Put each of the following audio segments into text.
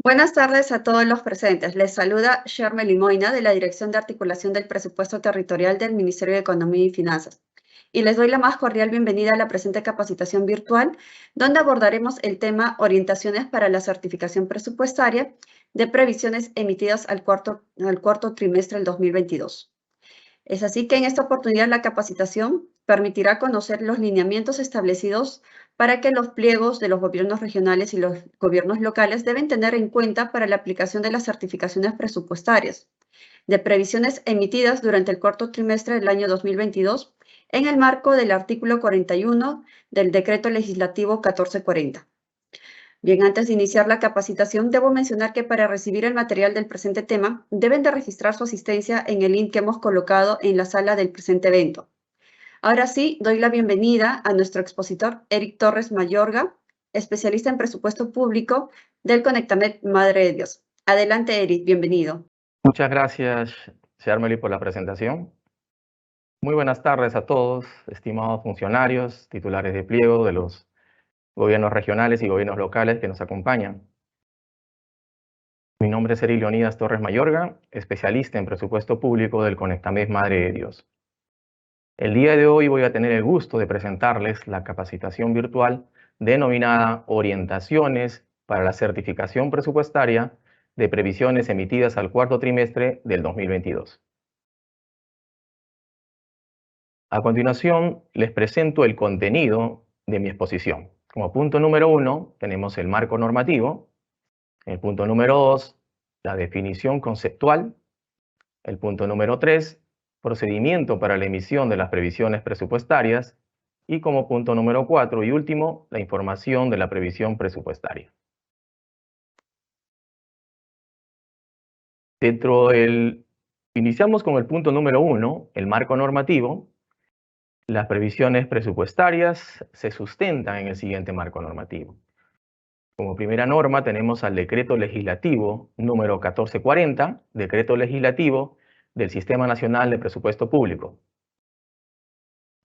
Buenas tardes a todos los presentes. Les saluda Sherme Limoina de la Dirección de Articulación del Presupuesto Territorial del Ministerio de Economía y Finanzas. Y les doy la más cordial bienvenida a la presente capacitación virtual, donde abordaremos el tema Orientaciones para la certificación presupuestaria de previsiones emitidas al cuarto trimestre del 2022. Es así que en esta oportunidad la capacitación permitirá conocer los lineamientos establecidos para que los pliegos de los gobiernos regionales y los gobiernos locales deben tener en cuenta para la aplicación de las certificaciones presupuestarias de previsiones emitidas durante el cuarto trimestre del año 2022 en el marco del artículo 41 del Decreto Legislativo 1440. Bien, antes de iniciar la capacitación, debo mencionar que para recibir el material del presente tema, deben de registrar su asistencia en el link que hemos colocado en la sala del presente evento. Ahora sí, doy la bienvenida a nuestro expositor, Eric Torres Mayorga, especialista en presupuesto público del Conectamet Madre de Dios. Adelante, Eric, bienvenido. Muchas gracias, Sharmeli, por la presentación. Muy buenas tardes a todos, estimados funcionarios, titulares de pliego de los gobiernos regionales y gobiernos locales que nos acompañan. Mi nombre es Eric Leonidas Torres Mayorga, especialista en presupuesto público del Conectamet Madre de Dios. El día de hoy voy a tener el gusto de presentarles la capacitación virtual denominada Orientaciones para la certificación presupuestaria de previsiones emitidas al cuarto trimestre del 2022. A continuación, les presento el contenido de mi exposición. Como punto número 1, tenemos el marco normativo. El punto número 2, la definición conceptual. El punto número 3, procedimiento para la emisión de las previsiones presupuestarias. Y como punto número 4 y último, la información de la previsión presupuestaria. Iniciamos con el punto número 1, el marco normativo. Las previsiones presupuestarias se sustentan en el siguiente marco normativo. Como primera norma tenemos al Decreto Legislativo número 1440, Decreto Legislativo del Sistema Nacional de Presupuesto Público.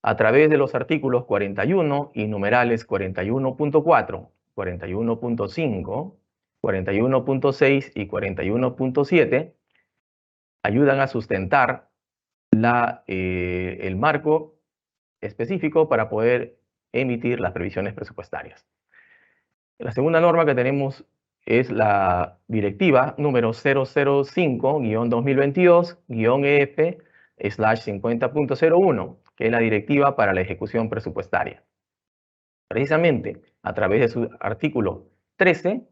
A través de los artículos 41 y numerales 41.4, 41.5, 41.6 y 41.7, ayudan a sustentar el marco específico para poder emitir las previsiones presupuestarias. La segunda norma que tenemos es la directiva número 005-2022-EF/50.01, que es la directiva para la ejecución presupuestaria. Precisamente a través de su artículo 13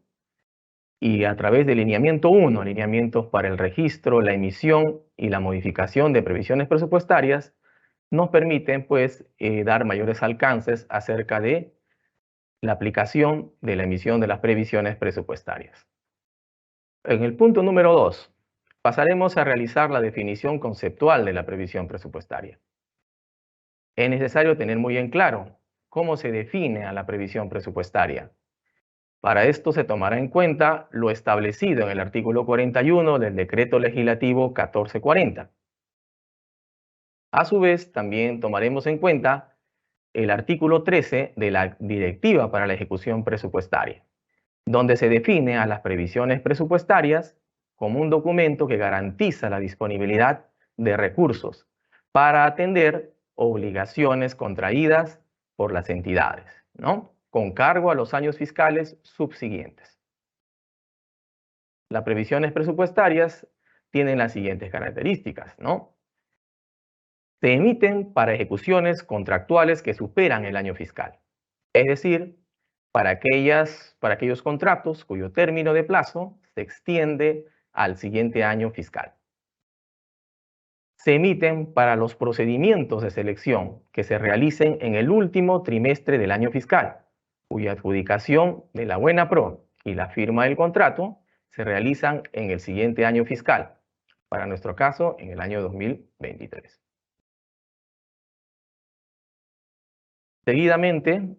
y a través del lineamiento 1, lineamientos para el registro, la emisión y la modificación de previsiones presupuestarias, nos permiten dar mayores alcances acerca de la aplicación de la emisión de las previsiones presupuestarias. En el punto número 2, pasaremos a realizar la definición conceptual de la previsión presupuestaria. Es necesario tener muy en claro cómo se define a la previsión presupuestaria. Para esto se tomará en cuenta lo establecido en el artículo 41 del Decreto Legislativo 1440. A su vez, también tomaremos en cuenta el artículo 13 de la Directiva para la Ejecución Presupuestaria, donde se define a las previsiones presupuestarias como un documento que garantiza la disponibilidad de recursos para atender obligaciones contraídas por las entidades, ¿no?, con cargo a los años fiscales subsiguientes. Las previsiones presupuestarias tienen las siguientes características, ¿no? Se emiten para ejecuciones contractuales que superan el año fiscal, es decir, para aquellos contratos cuyo término de plazo se extiende al siguiente año fiscal. Se emiten para los procedimientos de selección que se realicen en el último trimestre del año fiscal, cuya adjudicación de la buena pro y la firma del contrato se realizan en el siguiente año fiscal, para nuestro caso en el año 2023. Seguidamente,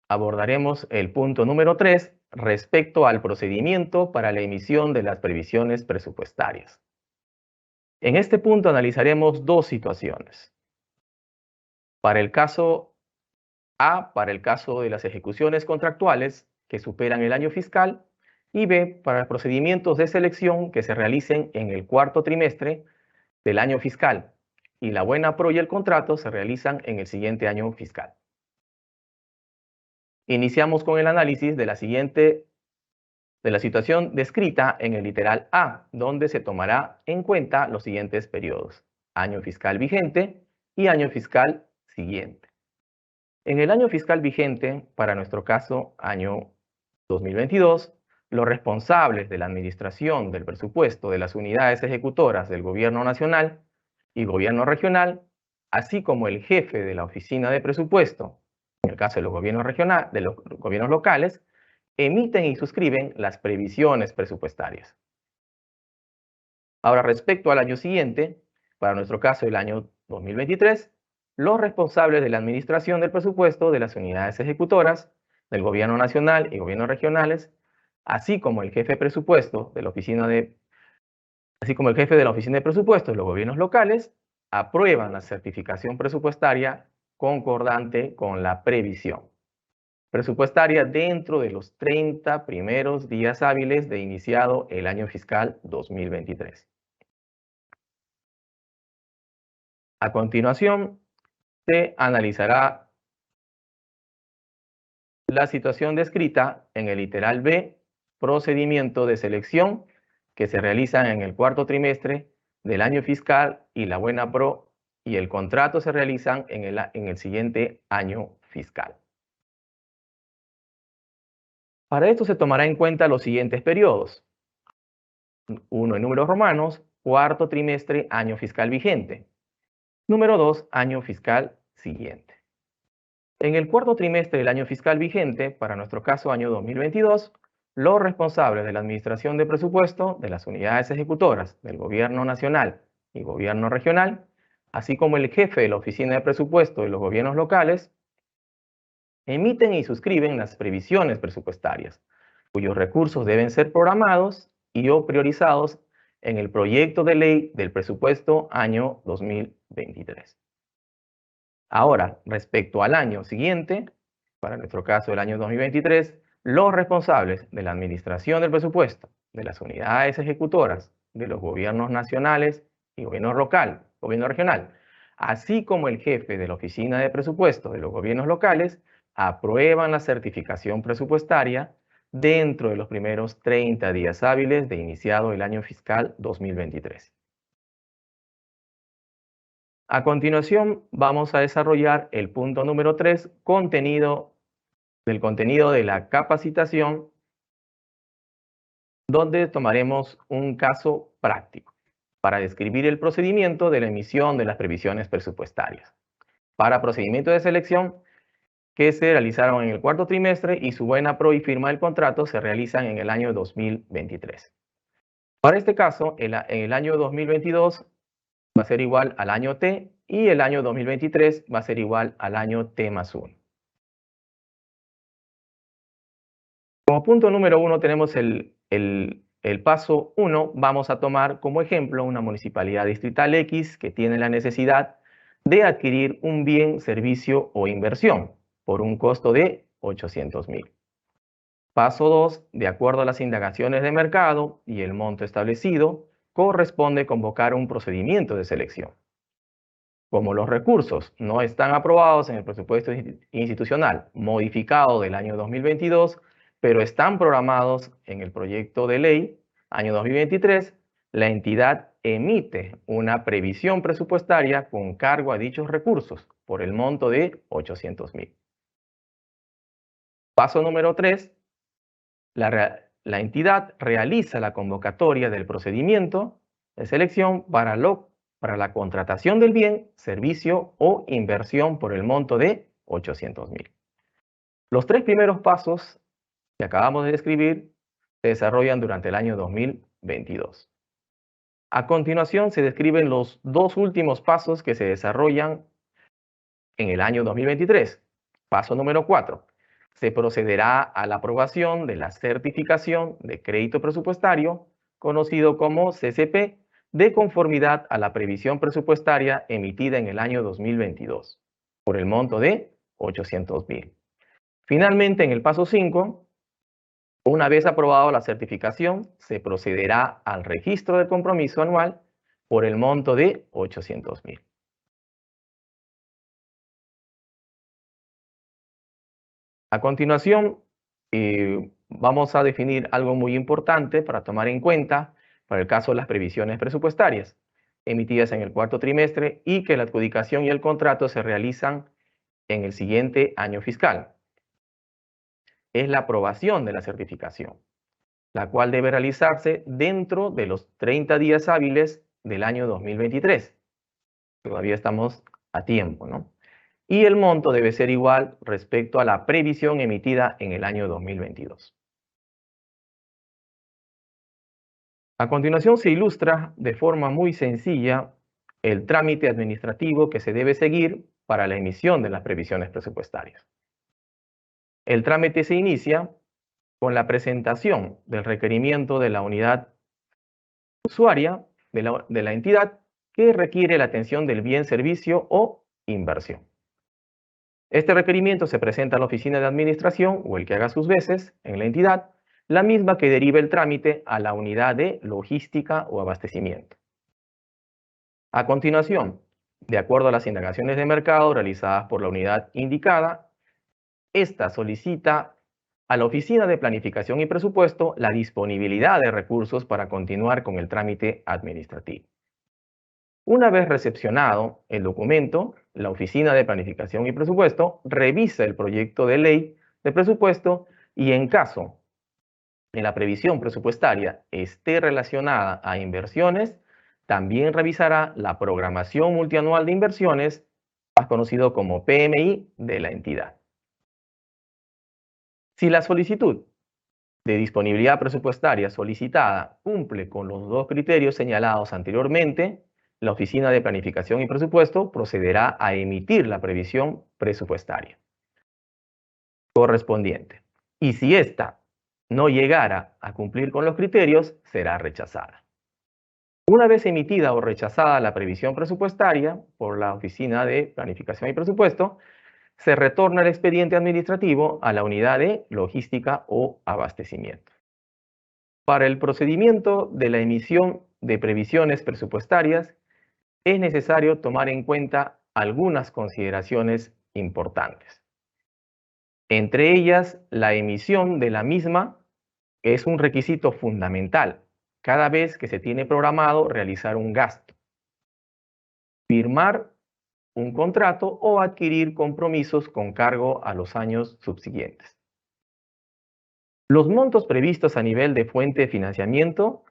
abordaremos el punto número 3 respecto al procedimiento para la emisión de las previsiones presupuestarias. En este punto analizaremos dos situaciones. Para el caso A, para el caso de las ejecuciones contractuales que superan el año fiscal, Y B, para procedimientos de selección que se realicen en el cuarto trimestre del año fiscal. Y la buena pro y el contrato se realizan en el siguiente año fiscal. Iniciamos con el análisis de la situación descrita en el literal A, donde se tomará en cuenta los siguientes periodos: año fiscal vigente y año fiscal siguiente. En el año fiscal vigente, para nuestro caso, año 2022, los responsables de la administración del presupuesto de las unidades ejecutoras del Gobierno Nacional y Gobierno Regional, así como el jefe de la oficina de presupuesto, en el caso de los gobiernos locales, emiten y suscriben las previsiones presupuestarias. Ahora, respecto al año siguiente, para nuestro caso el año 2023, los responsables de la administración del presupuesto de las unidades ejecutoras del Gobierno Nacional y Gobiernos regionales, así como el jefe de presupuesto de la oficina de presupuestos de los gobiernos locales, aprueban la certificación presupuestaria concordante con la previsión presupuestaria dentro de los 30 primeros días hábiles de iniciado el año fiscal 2023. A continuación, se analizará la situación descrita en el literal B, procedimiento de selección que se realizan en el cuarto trimestre del año fiscal y la buena pro y el contrato se realizan en el siguiente año fiscal. Para esto se tomará en cuenta los siguientes periodos. 1 en números romanos, cuarto trimestre, año fiscal vigente. Número 2, año fiscal siguiente. En el cuarto trimestre del año fiscal vigente, para nuestro caso año 2022, los responsables de la administración de presupuesto de las unidades ejecutoras del Gobierno Nacional y Gobierno Regional, así como el jefe de la oficina de presupuesto de los gobiernos locales, emiten y suscriben las previsiones presupuestarias, cuyos recursos deben ser programados y o priorizados en el proyecto de ley del presupuesto año 2023. Ahora, respecto al año siguiente, para nuestro caso el año 2023, los responsables de la administración del presupuesto de las unidades ejecutoras de los gobiernos nacionales y gobierno regional, así como el jefe de la oficina de presupuesto de los gobiernos locales, aprueban la certificación presupuestaria dentro de los primeros 30 días hábiles de iniciado el año fiscal 2023. A continuación, vamos a desarrollar el punto número 3, contenido de la capacitación, donde tomaremos un caso práctico para describir el procedimiento de la emisión de las previsiones presupuestarias para procedimientos de selección que se realizaron en el cuarto trimestre y su buena pro y firma del contrato se realizan en el año 2023. Para este caso, el año 2022 va a ser igual al año T y el año 2023 va a ser igual al año T más 1. Como punto número 1 tenemos el paso 1. Vamos a tomar como ejemplo una municipalidad distrital X que tiene la necesidad de adquirir un bien, servicio o inversión por un costo de 800,000. Paso 2. De acuerdo a las indagaciones de mercado y el monto establecido, corresponde convocar un procedimiento de selección. Como los recursos no están aprobados en el presupuesto institucional modificado del año 2022, pero están programados en el proyecto de ley año 2023, la entidad emite una previsión presupuestaria con cargo a dichos recursos por el monto de 800,000. Paso número 3. La entidad realiza la convocatoria del procedimiento de selección para la contratación del bien, servicio o inversión por el monto de 800,000. Los 3 primeros pasos que acabamos de describir se desarrollan durante el año 2022. A continuación se describen los 2 últimos pasos que se desarrollan en el año 2023. Paso número 4. Se procederá a la aprobación de la certificación de crédito presupuestario, conocido como CCP, de conformidad a la previsión presupuestaria emitida en el año 2022, por el monto de 800,000. Finalmente, en el paso 5, Una vez aprobado la certificación, se procederá al registro del compromiso anual por el monto de 800.000. A continuación, vamos a definir algo muy importante para tomar en cuenta para el caso de las previsiones presupuestarias emitidas en el cuarto trimestre y que la adjudicación y el contrato se realizan en el siguiente año fiscal. Es la aprobación de la certificación, la cual debe realizarse dentro de los 30 días hábiles del año 2023. Todavía estamos a tiempo, ¿no? Y el monto debe ser igual respecto a la previsión emitida en el año 2022. A continuación se ilustra de forma muy sencilla el trámite administrativo que se debe seguir para la emisión de las previsiones presupuestarias. El trámite se inicia con la presentación del requerimiento de la unidad usuaria de la entidad que requiere la atención del bien, servicio o inversión. Este requerimiento se presenta a la oficina de administración o el que haga sus veces en la entidad, la misma que deriva el trámite a la unidad de logística o abastecimiento. A continuación, de acuerdo a las indagaciones de mercado realizadas por la unidad indicada, esta solicita a la Oficina de Planificación y Presupuesto la disponibilidad de recursos para continuar con el trámite administrativo. Una vez recepcionado el documento, la Oficina de Planificación y Presupuesto revisa el proyecto de ley de presupuesto y en caso de la previsión presupuestaria esté relacionada a inversiones, también revisará la programación multianual de inversiones, más conocido como PMI, de la entidad. Si la solicitud de disponibilidad presupuestaria solicitada cumple con los dos criterios señalados anteriormente, la Oficina de Planificación y Presupuesto procederá a emitir la previsión presupuestaria correspondiente. Y si ésta no llegara a cumplir con los criterios, será rechazada. Una vez emitida o rechazada la previsión presupuestaria por la Oficina de Planificación y Presupuesto, se retorna el expediente administrativo a la unidad de logística o abastecimiento. Para el procedimiento de la emisión de previsiones presupuestarias, es necesario tomar en cuenta algunas consideraciones importantes. Entre ellas, la emisión de la misma es un requisito fundamental cada vez que se tiene programado realizar un gasto, firmar un contrato o adquirir compromisos con cargo a los años subsiguientes. Los montos previstos a nivel de fuente de financiamiento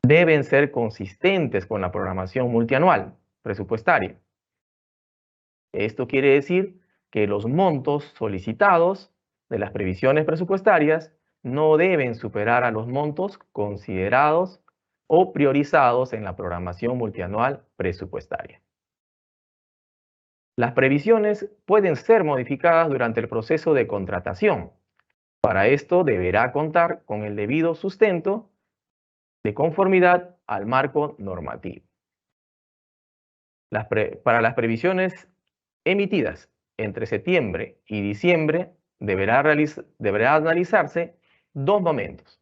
deben ser consistentes con la programación multianual presupuestaria. Esto quiere decir que los montos solicitados de las previsiones presupuestarias no deben superar a los montos considerados o priorizados en la programación multianual presupuestaria. Las previsiones pueden ser modificadas durante el proceso de contratación. Para esto deberá contar con el debido sustento de conformidad al marco normativo. Para las previsiones emitidas entre septiembre y diciembre deberá analizarse dos momentos.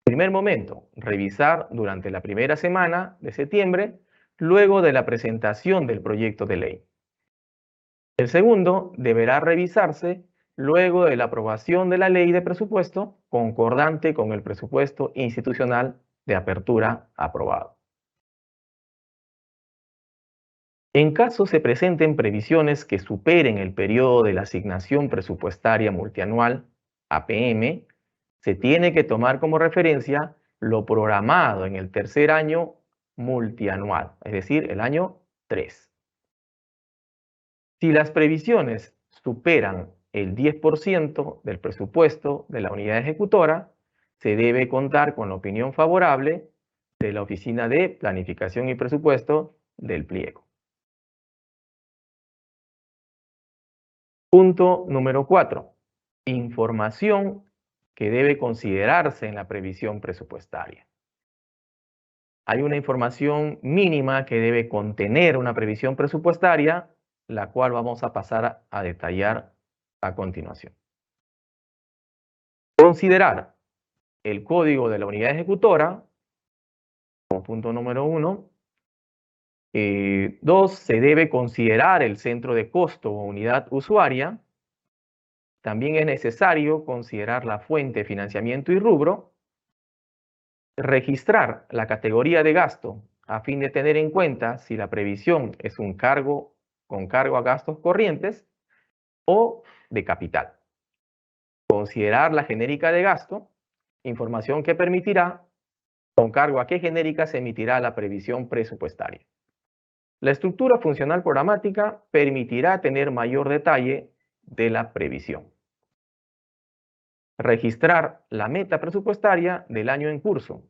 Primer momento, revisar durante la primera semana de septiembre, luego de la presentación del proyecto de ley. El segundo deberá revisarse luego de la aprobación de la ley de presupuesto concordante con el presupuesto institucional de apertura aprobado. En caso se presenten previsiones que superen el periodo de la asignación presupuestaria multianual, APM, se tiene que tomar como referencia lo programado en el tercer año multianual, es decir, el año 3. Si las previsiones superan el 10% del presupuesto de la unidad ejecutora, se debe contar con la opinión favorable de la Oficina de Planificación y Presupuesto del pliego. Punto número 4. Información que debe considerarse en la previsión presupuestaria. Hay una información mínima que debe contener una previsión presupuestaria, la cual vamos a pasar a detallar a continuación. Considerar el código de la unidad ejecutora, como punto número 1. 2, se debe considerar el centro de costo o unidad usuaria. También es necesario considerar la fuente de financiamiento y rubro. Registrar la categoría de gasto a fin de tener en cuenta si la previsión es un cargo con cargo a gastos corrientes o de capital. Considerar la genérica de gasto, información que permitirá con cargo a qué genérica se emitirá la previsión presupuestaria. La estructura funcional programática permitirá tener mayor detalle de la previsión. Registrar la meta presupuestaria del año en curso,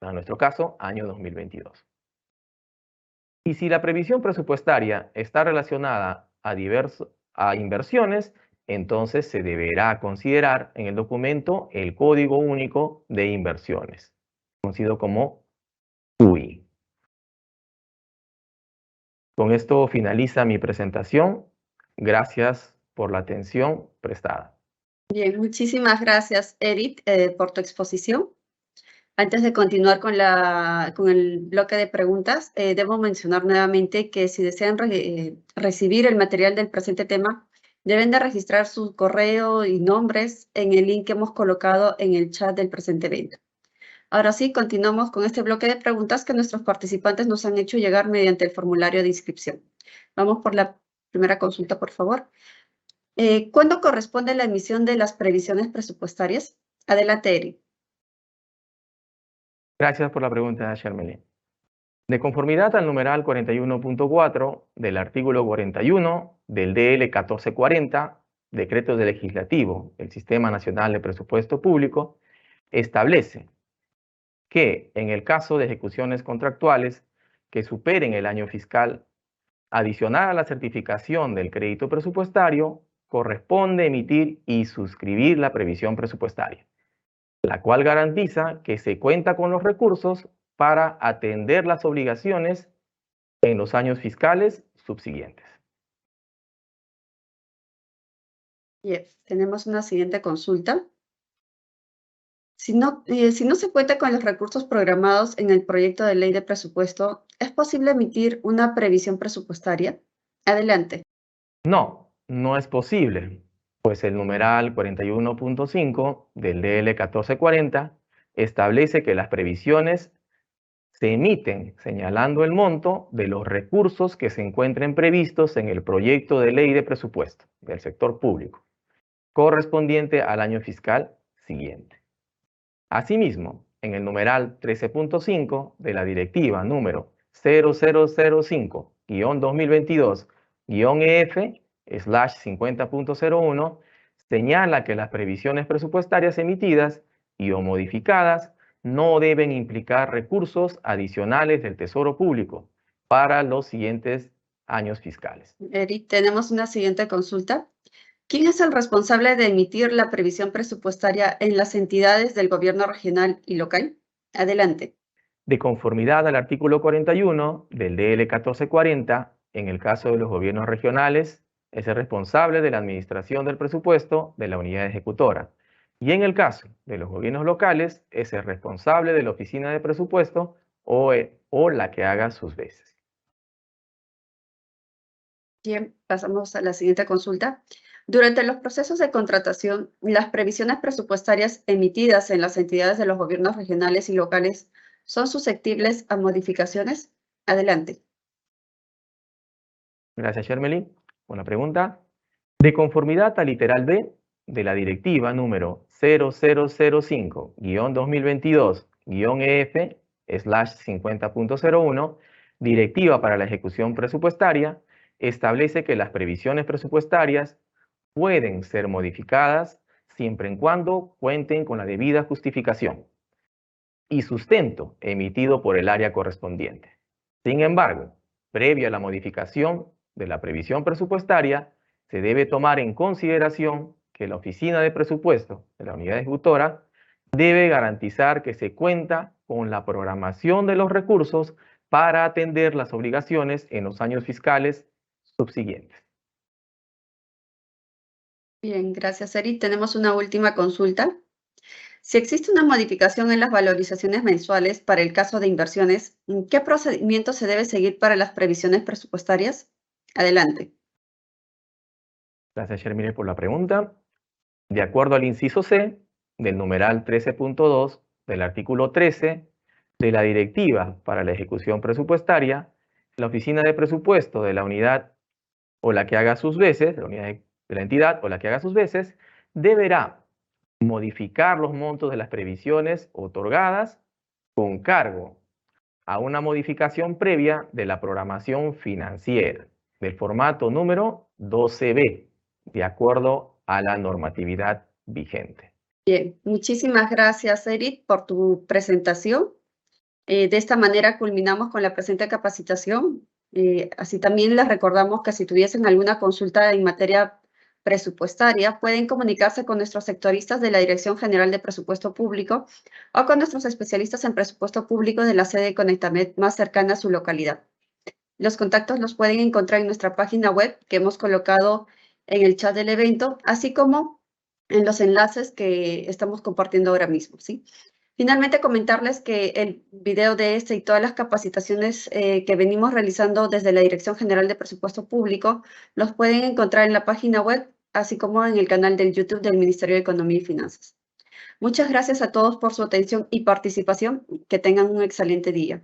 en nuestro caso, año 2022. Y si la previsión presupuestaria está relacionada a inversiones, entonces se deberá considerar en el documento el Código Único de Inversiones, conocido como CUI. Con esto finaliza mi presentación. Gracias por la atención prestada. Bien, muchísimas gracias, Eric, por tu exposición. Antes de continuar con el bloque de preguntas, debo mencionar nuevamente que si desean recibir el material del presente tema, deben de registrar su correo y nombres en el link que hemos colocado en el chat del presente evento. Ahora sí, continuamos con este bloque de preguntas que nuestros participantes nos han hecho llegar mediante el formulario de inscripción. Vamos por la primera consulta, por favor. ¿Cuándo corresponde la emisión de las previsiones presupuestarias? Adelante, Eric. Gracias por la pregunta, Shermelin. De conformidad al numeral 41.4 del artículo 41 del DL 1440, Decreto Legislativo del Sistema Nacional de Presupuesto Público, establece que en el caso de ejecuciones contractuales que superen el año fiscal, adicional a la certificación del crédito presupuestario, corresponde emitir y suscribir la previsión presupuestaria, la cual garantiza que se cuenta con los recursos para atender las obligaciones en los años fiscales subsiguientes. Bien, tenemos una siguiente consulta. Si no se cuenta con los recursos programados en el proyecto de ley de presupuesto, ¿es posible emitir una previsión presupuestaria? Adelante. No, no es posible, pues el numeral 41.5 del DL 1440 establece que las previsiones se emiten señalando el monto de los recursos que se encuentren previstos en el proyecto de ley de presupuesto del sector público, correspondiente al año fiscal siguiente. Asimismo, en el numeral 13.5 de la directiva número 0005-2022-EF/50.01 señala que las previsiones presupuestarias emitidas y o modificadas no deben implicar recursos adicionales del Tesoro Público para los siguientes años fiscales. Eric, tenemos una siguiente consulta. ¿Quién es el responsable de emitir la previsión presupuestaria en las entidades del gobierno regional y local? Adelante. De conformidad al artículo 41 del DL 1440, en el caso de los gobiernos regionales, es el responsable de la administración del presupuesto de la unidad ejecutora. Y en el caso de los gobiernos locales, es el responsable de la oficina de presupuesto o la que haga sus veces. Bien, pasamos a la siguiente consulta. Durante los procesos de contratación, las previsiones presupuestarias emitidas en las entidades de los gobiernos regionales y locales son susceptibles a modificaciones. Adelante. Gracias, Shermelin. Buena pregunta. De conformidad al literal B de la directiva número 0005-2022-EF/50.01, Directiva para la Ejecución Presupuestaria, establece que las previsiones presupuestarias pueden ser modificadas siempre en cuando cuenten con la debida justificación y sustento emitido por el área correspondiente. Sin embargo, previo a la modificación de la previsión presupuestaria, se debe tomar en consideración que la oficina de presupuesto de la unidad ejecutora debe garantizar que se cuenta con la programación de los recursos para atender las obligaciones en los años fiscales subsiguientes. Bien, gracias, Eri. Tenemos una última consulta. Si existe una modificación en las valorizaciones mensuales para el caso de inversiones, ¿qué procedimiento se debe seguir para las previsiones presupuestarias? Adelante. Gracias, Shermile, por la pregunta. De acuerdo al inciso C del numeral 13.2 del artículo 13 de la Directiva para la Ejecución Presupuestaria, la Oficina de Presupuesto de la unidad o la que haga sus veces, la unidad de la entidad o la que haga sus veces, deberá modificar los montos de las previsiones otorgadas con cargo a una modificación previa de la programación financiera del formato número 12B, de acuerdo a la normatividad vigente. Bien, muchísimas gracias, Eric, por tu presentación. De esta manera culminamos con la presente capacitación. Así también les recordamos que si tuviesen alguna consulta en materia presupuestaria, pueden comunicarse con nuestros sectoristas de la Dirección General de Presupuesto Público o con nuestros especialistas en presupuesto público de la sede de Conectamed más cercana a su localidad. Los contactos los pueden encontrar en nuestra página web que hemos colocado en el chat del evento, así como en los enlaces que estamos compartiendo ahora mismo, ¿sí? Finalmente, comentarles que el video de este y todas las capacitaciones que venimos realizando desde la Dirección General de Presupuesto Público los pueden encontrar en la página web, así como en el canal del YouTube del Ministerio de Economía y Finanzas. Muchas gracias a todos por su atención y participación. Que tengan un excelente día.